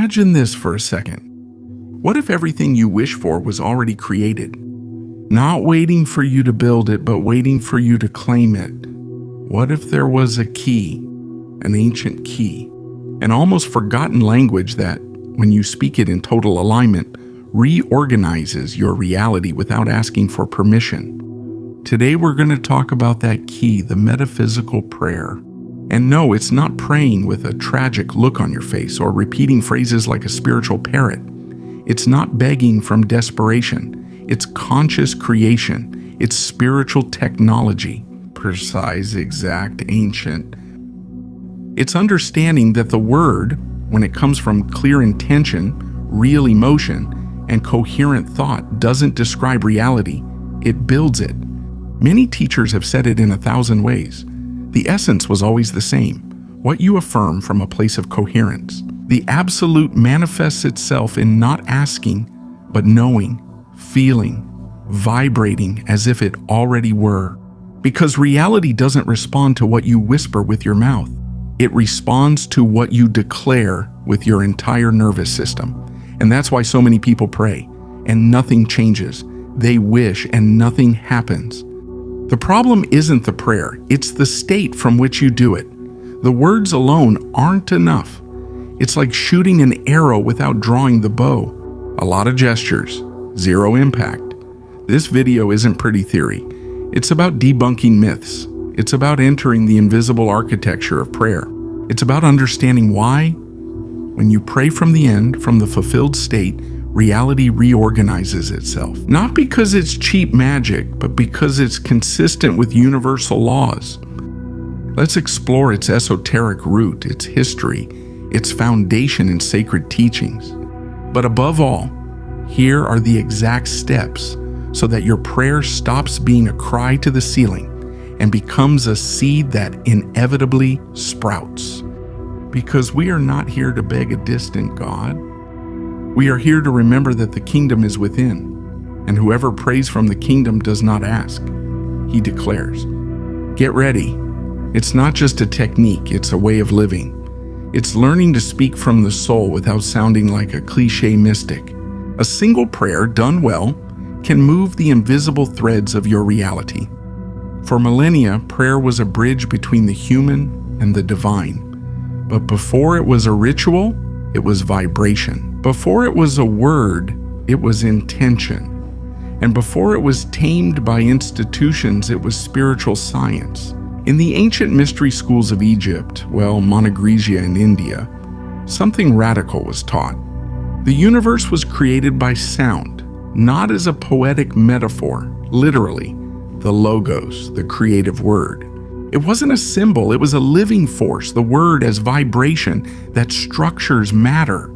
Imagine this for a second. What if everything you wish for was already created? Not waiting for you to build it, but waiting for you to claim it. What if there was a key, an ancient key, an almost forgotten language that, when you speak it in total alignment, reorganizes your reality without asking for permission? Today we're going to talk about that key, the metaphysical prayer. And no, it's not praying with a tragic look on your face or repeating phrases like a spiritual parrot. It's not begging from desperation. It's conscious creation. It's spiritual technology. Precise, exact, ancient. It's understanding that the word, when it comes from clear intention, real emotion, and coherent thought, doesn't describe reality. It builds it. Many teachers have said it in 1,000 ways. The essence was always the same. What you affirm from a place of coherence. The absolute manifests itself in not asking, but knowing, feeling, vibrating as if it already were. Because reality doesn't respond to what you whisper with your mouth. It responds to what you declare with your entire nervous system. And that's why so many people pray, and nothing changes. They wish, and nothing happens. The problem isn't the prayer, it's the state from which you do it. The words alone aren't enough. It's like shooting an arrow without drawing the bow. A lot of gestures, zero impact. This video isn't pretty theory. It's about debunking myths. It's about entering the invisible architecture of prayer. It's about understanding why, when you pray from the end, from the fulfilled state, reality reorganizes itself. Not because it's cheap magic, but because it's consistent with universal laws. Let's explore its esoteric root, its history, its foundation in sacred teachings. But above all, here are the exact steps so that your prayer stops being a cry to the ceiling and becomes a seed that inevitably sprouts. Because we are not here to beg a distant God. We are here to remember that the kingdom is within, and whoever prays from the kingdom does not ask. He declares. Get ready. It's not just a technique, it's a way of living. It's learning to speak from the soul without sounding like a cliché mystic. A single prayer done well can move the invisible threads of your reality. For millennia, prayer was a bridge between the human and the divine. But before it was a ritual, it was vibration. Before it was a word, it was intention. And before it was tamed by institutions, it was spiritual science. In the ancient mystery schools of Egypt, Monogresia in India, something radical was taught. The universe was created by sound, not as a poetic metaphor, literally, the logos, the creative word. It wasn't a symbol, it was a living force, the word as vibration that structures matter.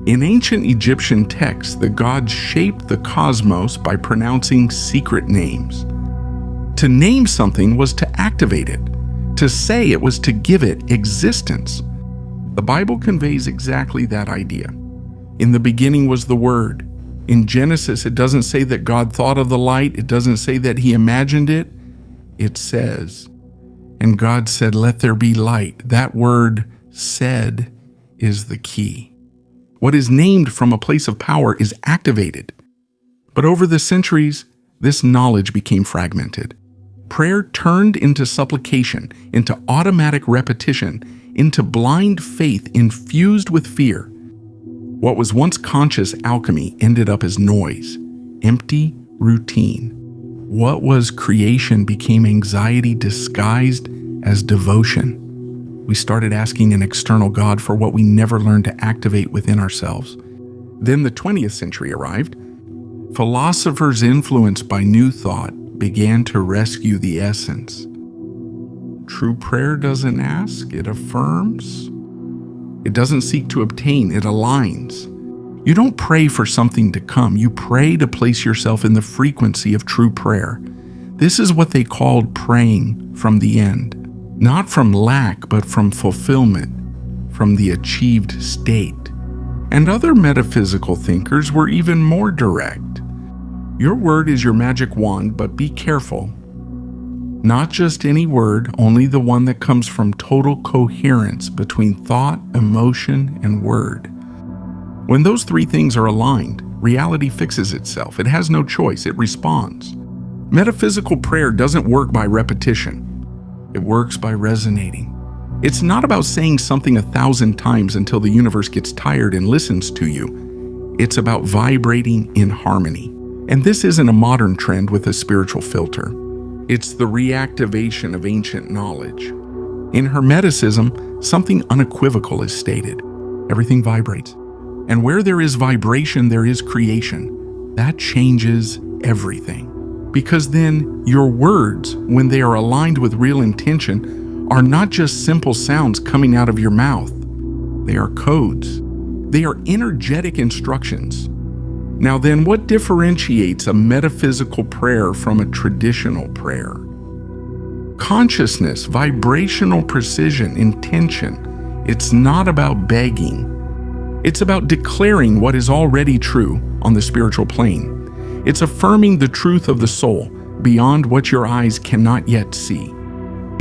In ancient Egyptian texts, the gods shaped the cosmos by pronouncing secret names. To name something was to activate it. To say it was to give it existence. The Bible conveys exactly that idea. In the beginning was the Word. In Genesis, it doesn't say that God thought of the light. It doesn't say that He imagined it. It says, and God said, let there be light. That word, said, is the key. What is named from a place of power is activated. But over the centuries, this knowledge became fragmented. Prayer turned into supplication, into automatic repetition, into blind faith infused with fear. What was once conscious alchemy ended up as noise, empty routine. What was creation became anxiety disguised as devotion. We started asking an external God for what we never learned to activate within ourselves. Then the 20th century arrived. Philosophers influenced by new thought began to rescue the essence. True prayer doesn't ask, it affirms. It doesn't seek to obtain, it aligns. You don't pray for something to come, you pray to place yourself in the frequency of true prayer. This is what they called praying from the end. Not from lack, but from fulfillment, from the achieved state. And other metaphysical thinkers were even more direct. Your word is your magic wand, but be careful. Not just any word, only the one that comes from total coherence between thought, emotion, and word. When those three things are aligned, reality fixes itself. It has no choice. It responds. Metaphysical prayer doesn't work by repetition. It works by resonating. It's not about saying something 1,000 times until the universe gets tired and listens to you. It's about vibrating in harmony. And this isn't a modern trend with a spiritual filter. It's the reactivation of ancient knowledge. In Hermeticism, something unequivocal is stated. Everything vibrates. And where there is vibration, there is creation. That changes everything. Because then your words, when they are aligned with real intention, are not just simple sounds coming out of your mouth. They are codes. They are energetic instructions. Now then, what differentiates a metaphysical prayer from a traditional prayer? Consciousness, vibrational precision, intention. It's not about begging. It's about declaring what is already true on the spiritual plane. It's affirming the truth of the soul beyond what your eyes cannot yet see.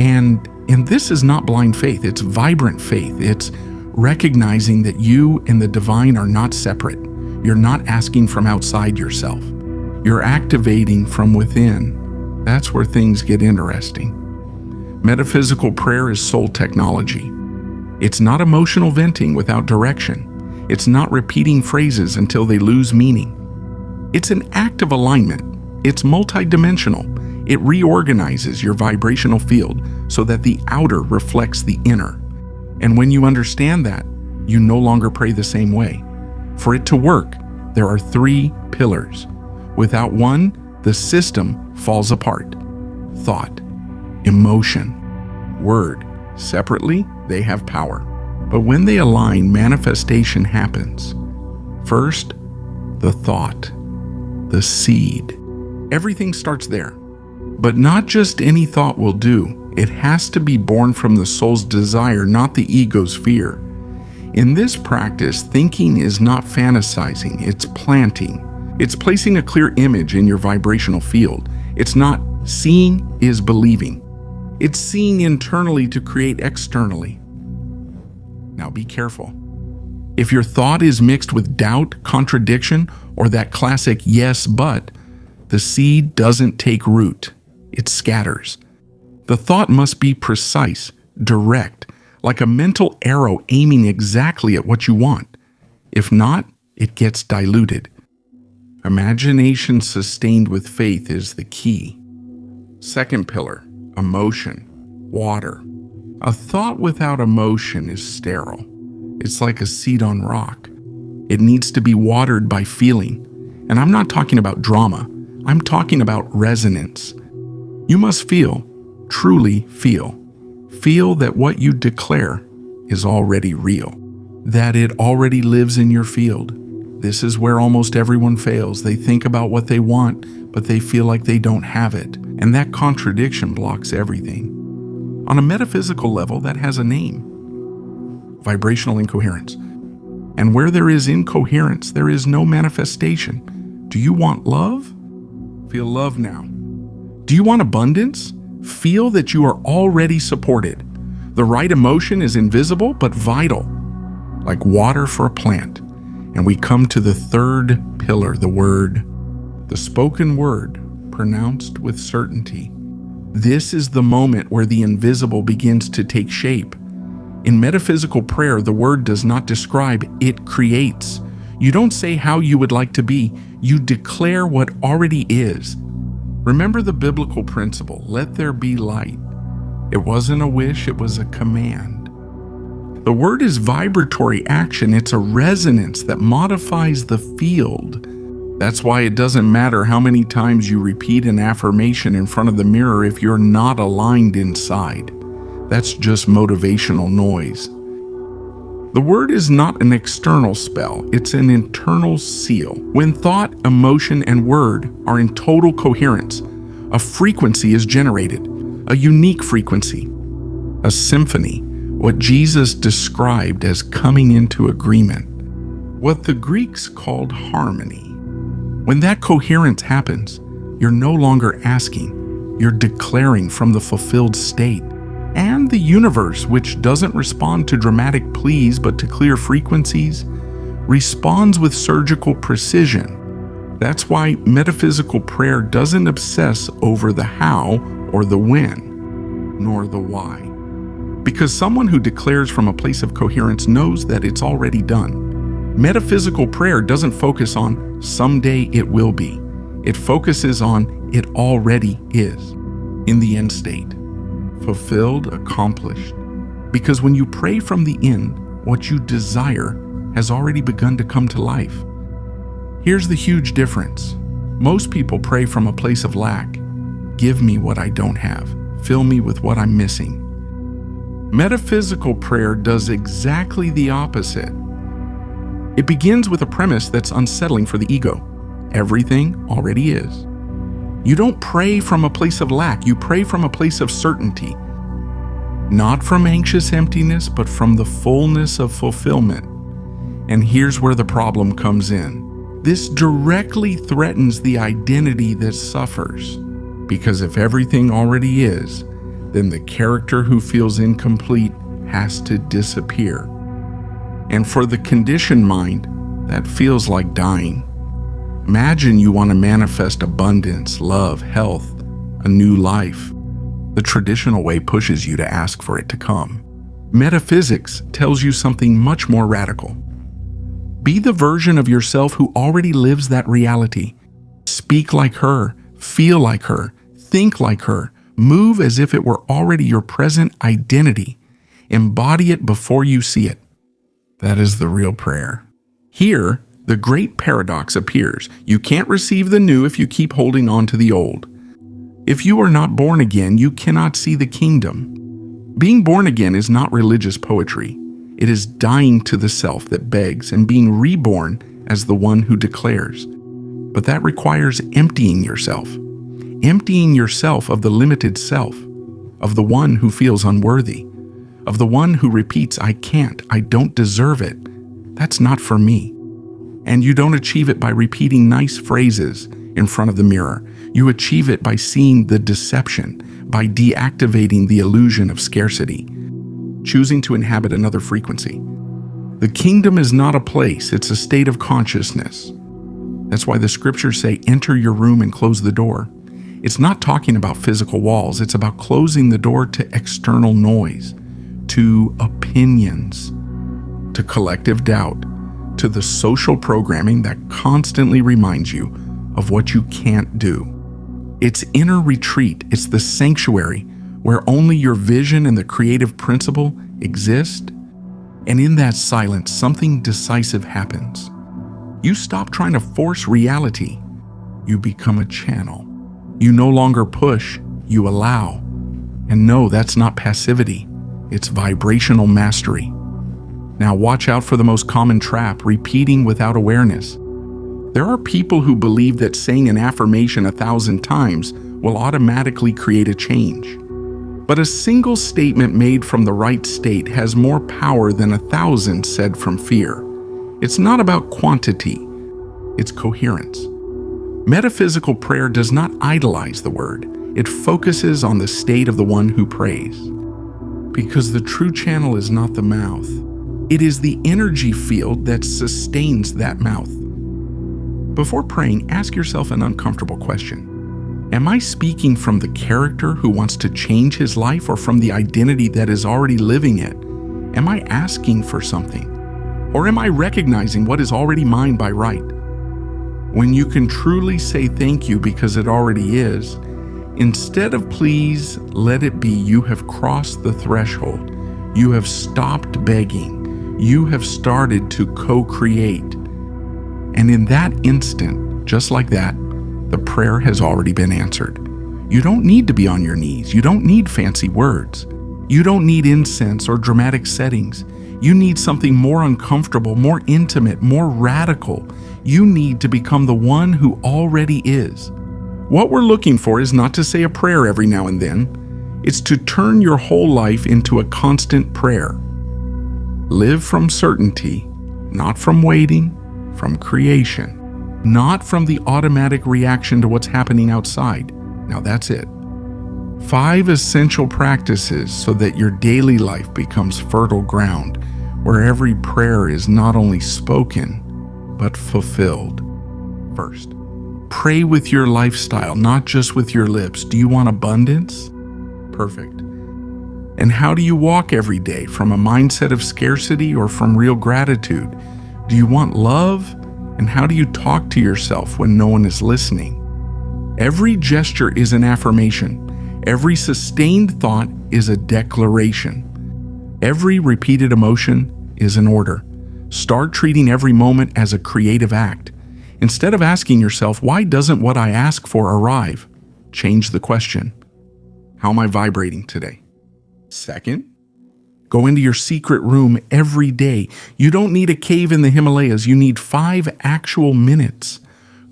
And this is not blind faith, it's vibrant faith. It's recognizing that you and the divine are not separate. You're not asking from outside yourself. You're activating from within. That's where things get interesting. Metaphysical prayer is soul technology. It's not emotional venting without direction. It's not repeating phrases until they lose meaning. It's an act of alignment. It's multidimensional. It reorganizes your vibrational field so that the outer reflects the inner. And when you understand that, you no longer pray the same way. For it to work, there are three pillars. Without one, the system falls apart. Thought, emotion, word. Separately, they have power. But when they align, manifestation happens. First, the thought, the seed. Everything starts there. But not just any thought will do. It has to be born from the soul's desire, not the ego's fear. In this practice, thinking is not fantasizing, it's planting. It's placing a clear image in your vibrational field. It's not seeing is believing. It's seeing internally to create externally. Now be careful. If your thought is mixed with doubt, contradiction, or that classic yes, but, the seed doesn't take root. It scatters. The thought must be precise, direct, like a mental arrow aiming exactly at what you want. If not, it gets diluted. Imagination sustained with faith is the key. Second pillar, emotion, water. A thought without emotion is sterile. It's like a seed on rock. It needs to be watered by feeling. And I'm not talking about drama. I'm talking about resonance. You must feel, truly feel. Feel that what you declare is already real. That it already lives in your field. This is where almost everyone fails. They think about what they want, but they feel like they don't have it. And that contradiction blocks everything. On a metaphysical level, that has a name. Vibrational incoherence. And where there is incoherence, there is no manifestation. Do you want love? Feel love now. Do you want abundance? Feel that you are already supported. The right emotion is invisible but vital, like water for a plant. And we come to the third pillar, the word, the spoken word, pronounced with certainty. This is the moment where the invisible begins to take shape. In metaphysical prayer, the word does not describe, it creates. You don't say how you would like to be, you declare what already is. Remember the biblical principle, let there be light. It wasn't a wish, it was a command. The word is vibratory action, it's a resonance that modifies the field. That's why it doesn't matter how many times you repeat an affirmation in front of the mirror if you're not aligned inside. That's just motivational noise. The word is not an external spell, it's an internal seal. When thought, emotion, and word are in total coherence, a frequency is generated, a unique frequency, a symphony, what Jesus described as coming into agreement, what the Greeks called harmony. When that coherence happens, you're no longer asking, you're declaring from the fulfilled state. And the universe, which doesn't respond to dramatic pleas but to clear frequencies, responds with surgical precision. That's why metaphysical prayer doesn't obsess over the how or the when, nor the why. Because someone who declares from a place of coherence knows that it's already done. Metaphysical prayer doesn't focus on someday it will be. It focuses on it already is, in the end state. Fulfilled, accomplished. Because when you pray from the end, what you desire has already begun to come to life. Here's the huge difference. Most people pray from a place of lack. Give me what I don't have. Fill me with what I'm missing. Metaphysical prayer does exactly the opposite. It begins with a premise that's unsettling for the ego. Everything already is. You don't pray from a place of lack, you pray from a place of certainty. Not from anxious emptiness, but from the fullness of fulfillment. And here's where the problem comes in. This directly threatens the identity that suffers. Because if everything already is, then the character who feels incomplete has to disappear. And for the conditioned mind, that feels like dying. Imagine you want to manifest abundance, love, health, a new life. The traditional way pushes you to ask for it to come. Metaphysics tells you something much more radical. Be the version of yourself who already lives that reality. Speak like her, feel like her, think like her, move as if it were already your present identity. Embody it before you see it. That is the real prayer. Here, the great paradox appears. You can't receive the new if you keep holding on to the old. If you are not born again, you cannot see the kingdom. Being born again is not religious poetry. It is dying to the self that begs and being reborn as the one who declares. But that requires emptying yourself. Emptying yourself of the limited self, of the one who feels unworthy, of the one who repeats, I can't, I don't deserve it. That's not for me. And you don't achieve it by repeating nice phrases in front of the mirror. You achieve it by seeing the deception, by deactivating the illusion of scarcity, choosing to inhabit another frequency. The kingdom is not a place, it's a state of consciousness. That's why the scriptures say, enter your room and close the door. It's not talking about physical walls, it's about closing the door to external noise, to opinions, to collective doubt, to the social programming that constantly reminds you of what you can't do. It's inner retreat, it's the sanctuary where only your vision and the creative principle exist. And in that silence, something decisive happens. You stop trying to force reality. You become a channel. You no longer push, you allow. And no, that's not passivity. It's vibrational mastery. Now watch out for the most common trap, repeating without awareness. There are people who believe that saying an affirmation 1,000 times will automatically create a change. But a single statement made from the right state has more power than 1,000 said from fear. It's not about quantity, it's coherence. Metaphysical prayer does not idolize the word. It focuses on the state of the one who prays. Because the true channel is not the mouth. It is the energy field that sustains that mouth. Before praying, ask yourself an uncomfortable question. Am I speaking from the character who wants to change his life or from the identity that is already living it? Am I asking for something? Or am I recognizing what is already mine by right? When you can truly say thank you because it already is, instead of please, let it be, you have crossed the threshold. You have stopped begging. You have started to co-create. And in that instant, just like that, the prayer has already been answered. You don't need to be on your knees. You don't need fancy words. You don't need incense or dramatic settings. You need something more uncomfortable, more intimate, more radical. You need to become the one who already is. What we're looking for is not to say a prayer every now and then. It's to turn your whole life into a constant prayer. Live from certainty, not from waiting, from creation, not from the automatic reaction to what's happening outside. Now that's it. 5 essential practices so that your daily life becomes fertile ground where every prayer is not only spoken, but fulfilled. First, pray with your lifestyle, not just with your lips. Do you want abundance? Perfect. And how do you walk every day? From a mindset of scarcity or from real gratitude? Do you want love? And how do you talk to yourself when no one is listening? Every gesture is an affirmation. Every sustained thought is a declaration. Every repeated emotion is an order. Start treating every moment as a creative act. Instead of asking yourself, why doesn't what I ask for arrive? Change the question. How am I vibrating today? Second, go into your secret room every day. You don't need a cave in the Himalayas. You need 5 actual minutes.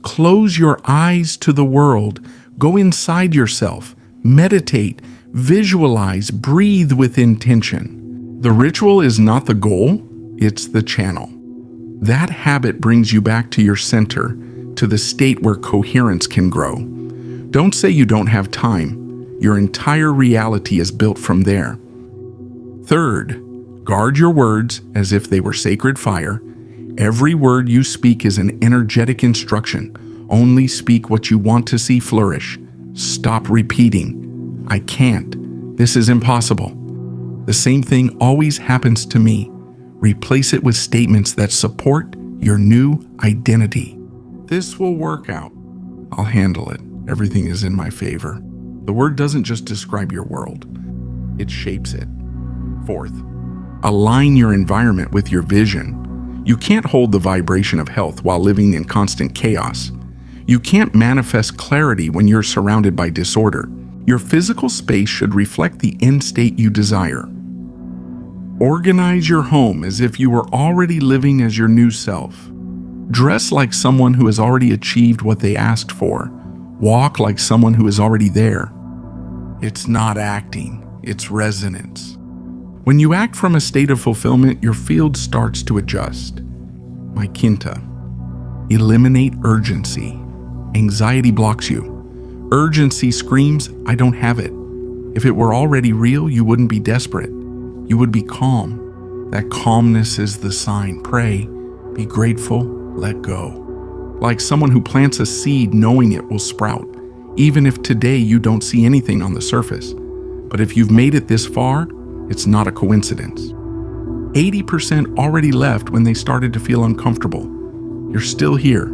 Close your eyes to the world. Go inside yourself. Meditate. Visualize. Breathe with intention. The ritual is not the goal, it's the channel. That habit brings you back to your center, to the state where coherence can grow. Don't say you don't have time. Your entire reality is built from there. Third, guard your words as if they were sacred fire. Every word you speak is an energetic instruction. Only speak what you want to see flourish. Stop repeating, I can't, this is impossible. The same thing always happens to me. Replace it with statements that support your new identity. This will work out. I'll handle it. Everything is in my favor. The word doesn't just describe your world, it shapes it. Fourth, align your environment with your vision. You can't hold the vibration of health while living in constant chaos. You can't manifest clarity when you're surrounded by disorder. Your physical space should reflect the end state you desire. Organize your home as if you were already living as your new self. Dress like someone who has already achieved what they asked for. Walk like someone who is already there. It's not acting, it's resonance. When you act from a state of fulfillment, your field starts to adjust. My quinta. Eliminate urgency. Anxiety blocks you. Urgency screams, I don't have it. If it were already real, you wouldn't be desperate. You would be calm. That calmness is the sign. Pray, be grateful, let go. Like someone who plants a seed knowing it will sprout, even if today you don't see anything on the surface. But if you've made it this far, it's not a coincidence. 80% already left when they started to feel uncomfortable. You're still here.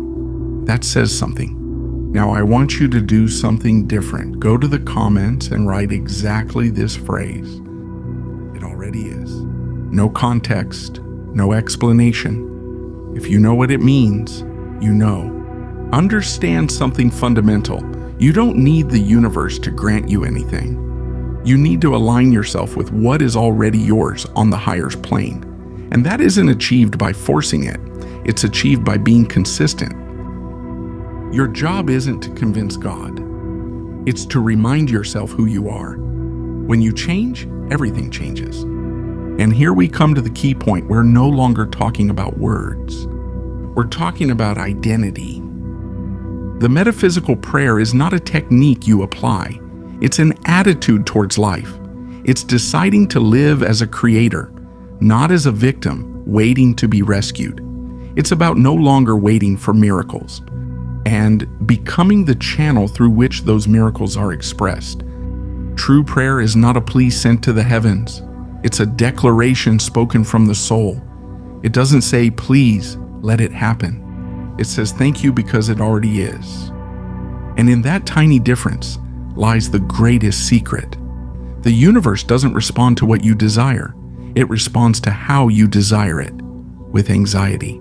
That says something. Now I want you to do something different. Go to the comments and write exactly this phrase. It already is. No context, no explanation. If you know what it means, you know. Understand something fundamental. You don't need the universe to grant you anything. You need to align yourself with what is already yours on the higher plane. And that isn't achieved by forcing it. It's achieved by being consistent. Your job isn't to convince God. It's to remind yourself who you are. When you change, everything changes. And here we come to the key point. We're no longer talking about words. We're talking about identity. The metaphysical prayer is not a technique you apply. It's an attitude towards life. It's deciding to live as a creator, not as a victim waiting to be rescued. It's about no longer waiting for miracles and becoming the channel through which those miracles are expressed. True prayer is not a plea sent to the heavens. It's a declaration spoken from the soul. It doesn't say, please, let it happen. It says, thank you because it already is. And in that tiny difference lies the greatest secret. The universe doesn't respond to what you desire. It responds to how you desire it, with anxiety.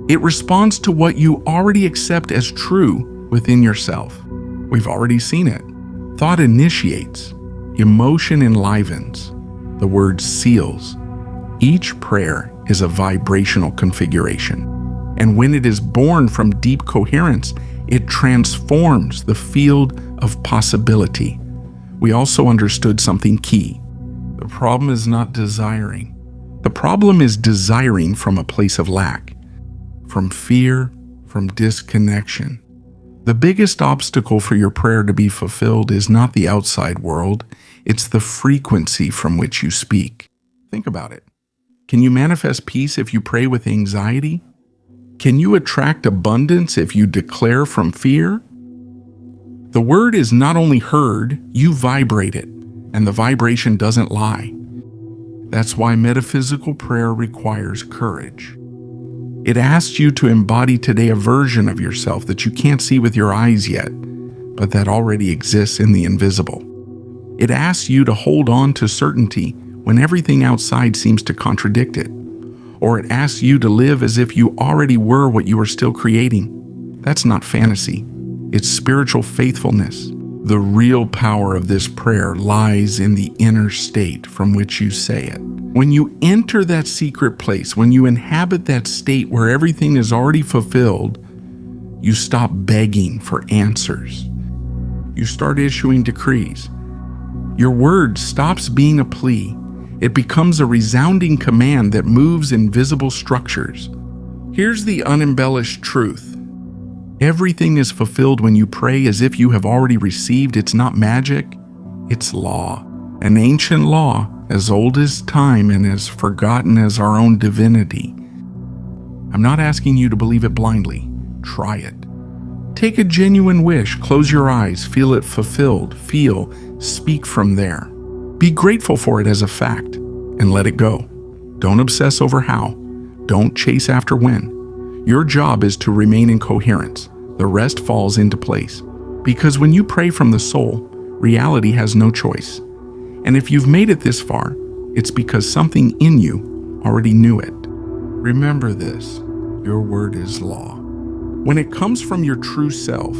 It responds to what you already accept as true within yourself. We've already seen it. Thought initiates. Emotion enlivens. The word seals. Each prayer is a vibrational configuration. And when it is born from deep coherence, it transforms the field of possibility. We also understood something key. The problem is not desiring. The problem is desiring from a place of lack, from fear, from disconnection. The biggest obstacle for your prayer to be fulfilled is not the outside world, it's the frequency from which you speak. Think about it. Can you manifest peace if you pray with anxiety? Can you attract abundance if you declare from fear? The word is not only heard, you vibrate it, and the vibration doesn't lie. That's why metaphysical prayer requires courage. It asks you to embody today a version of yourself that you can't see with your eyes yet, but that already exists in the invisible. It asks you to hold on to certainty when everything outside seems to contradict it. Or it asks you to live as if you already were what you are still creating. That's not fantasy. It's spiritual faithfulness. The real power of this prayer lies in the inner state from which you say it. When you enter that secret place, when you inhabit that state where everything is already fulfilled, you stop begging for answers. You start issuing decrees. Your word stops being a plea. It becomes a resounding command that moves invisible structures. Here's the unembellished truth. Everything is fulfilled when you pray as if you have already received. It's not magic, it's law. An ancient law, as old as time and as forgotten as our own divinity. I'm not asking you to believe it blindly. Try it. Take a genuine wish, close your eyes, feel it fulfilled, speak from there. Be grateful for it as a fact, and let it go. Don't obsess over how. Don't chase after when. Your job is to remain in coherence. The rest falls into place. Because when you pray from the soul, reality has no choice. And if you've made it this far, it's because something in you already knew it. Remember this, your word is law. When it comes from your true self,